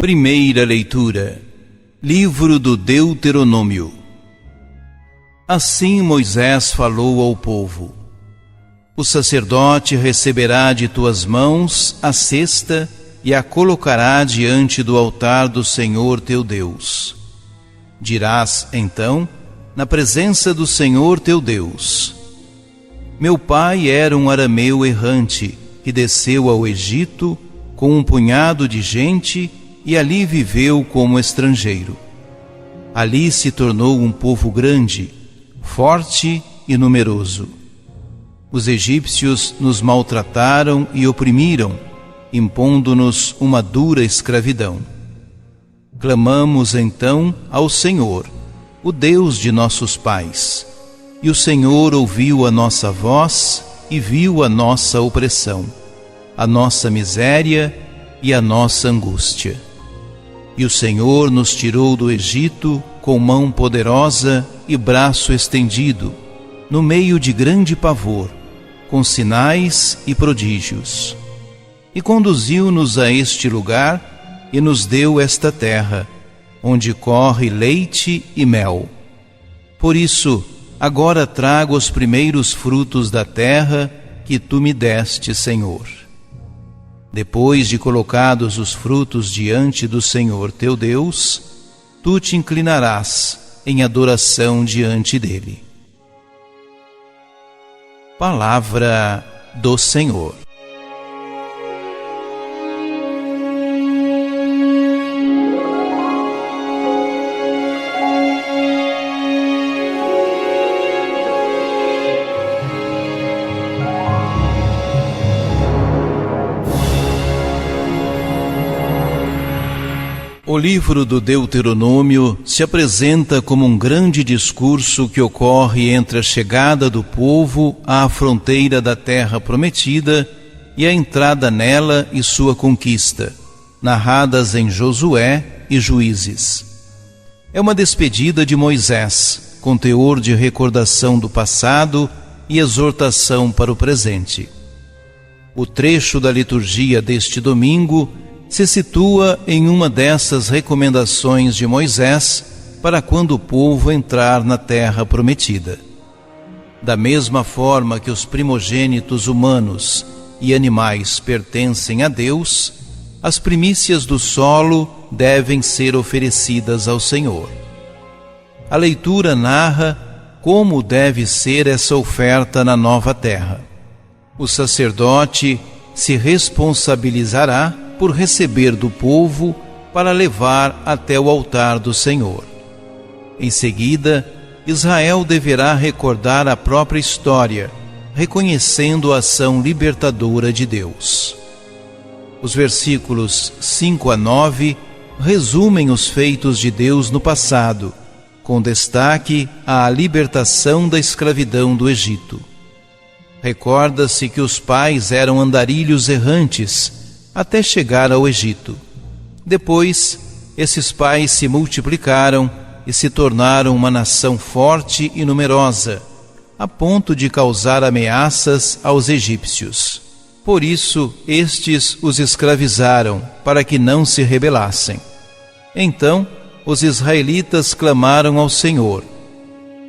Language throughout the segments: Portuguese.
Primeira leitura. Livro do Deuteronômio. Assim Moisés falou ao povo: O sacerdote receberá de tuas mãos a cesta e a colocará diante do altar do Senhor teu Deus. Dirás, então, na presença do Senhor teu Deus: Meu pai era um arameu errante que desceu ao Egito com um punhado de gente e ali viveu como estrangeiro. Ali se tornou um povo grande, forte e numeroso. Os egípcios nos maltrataram e oprimiram, impondo-nos uma dura escravidão. Clamamos então ao Senhor, o Deus de nossos pais, e o Senhor ouviu a nossa voz e viu a nossa opressão, a nossa miséria e a nossa angústia. E o Senhor nos tirou do Egito com mão poderosa e braço estendido, no meio de grande pavor, com sinais e prodígios. E conduziu-nos a este lugar e nos deu esta terra, onde corre leite e mel. Por isso, agora trago os primeiros frutos da terra que tu me deste, Senhor. Depois de colocados os frutos diante do Senhor teu Deus, tu te inclinarás em adoração diante dele. Palavra do Senhor. O livro do Deuteronômio se apresenta como um grande discurso que ocorre entre a chegada do povo à fronteira da terra prometida e a entrada nela e sua conquista, narradas em Josué e Juízes. É uma despedida de Moisés, com teor de recordação do passado e exortação para o presente. O trecho da liturgia deste domingo se situa em uma dessas recomendações de Moisés para quando o povo entrar na terra prometida. Da mesma forma que os primogênitos humanos e animais pertencem a Deus, as primícias do solo devem ser oferecidas ao Senhor. A leitura narra como deve ser essa oferta na nova terra. O sacerdote se responsabilizará por receber do povo para levar até o altar do Senhor. Em seguida, Israel deverá recordar a própria história, reconhecendo a ação libertadora de Deus. Os versículos 5 a 9 resumem os feitos de Deus no passado, com destaque à libertação da escravidão do Egito. Recorda-se que os pais eram andarilhos errantes até chegar ao Egito. Depois, esses pais se multiplicaram e se tornaram uma nação forte e numerosa, a ponto de causar ameaças aos egípcios. Por isso, estes os escravizaram, para que não se rebelassem. Então, os israelitas clamaram ao Senhor.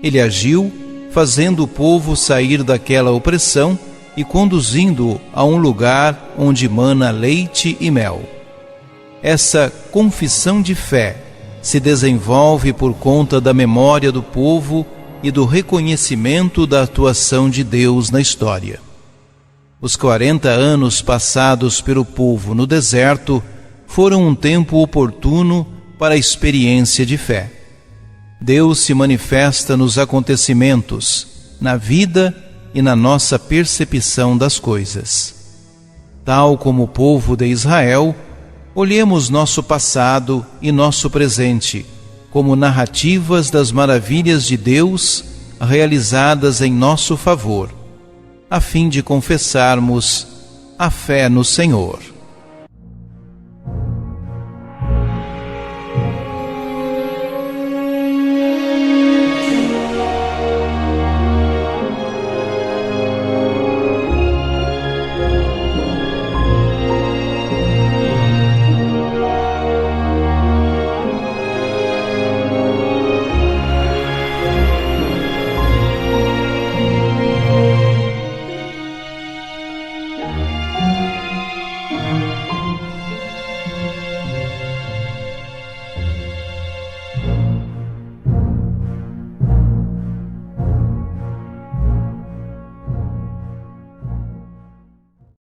Ele agiu, fazendo o povo sair daquela opressão e conduzindo-o a um lugar onde mana leite e mel. Essa confissão de fé se desenvolve por conta da memória do povo e do reconhecimento da atuação de Deus na história. Os 40 anos passados pelo povo no deserto foram um tempo oportuno para a experiência de fé. Deus se manifesta nos acontecimentos, na vida e na nossa percepção das coisas. Tal como o povo de Israel, olhemos nosso passado e nosso presente como narrativas das maravilhas de Deus realizadas em nosso favor, a fim de confessarmos a fé no Senhor.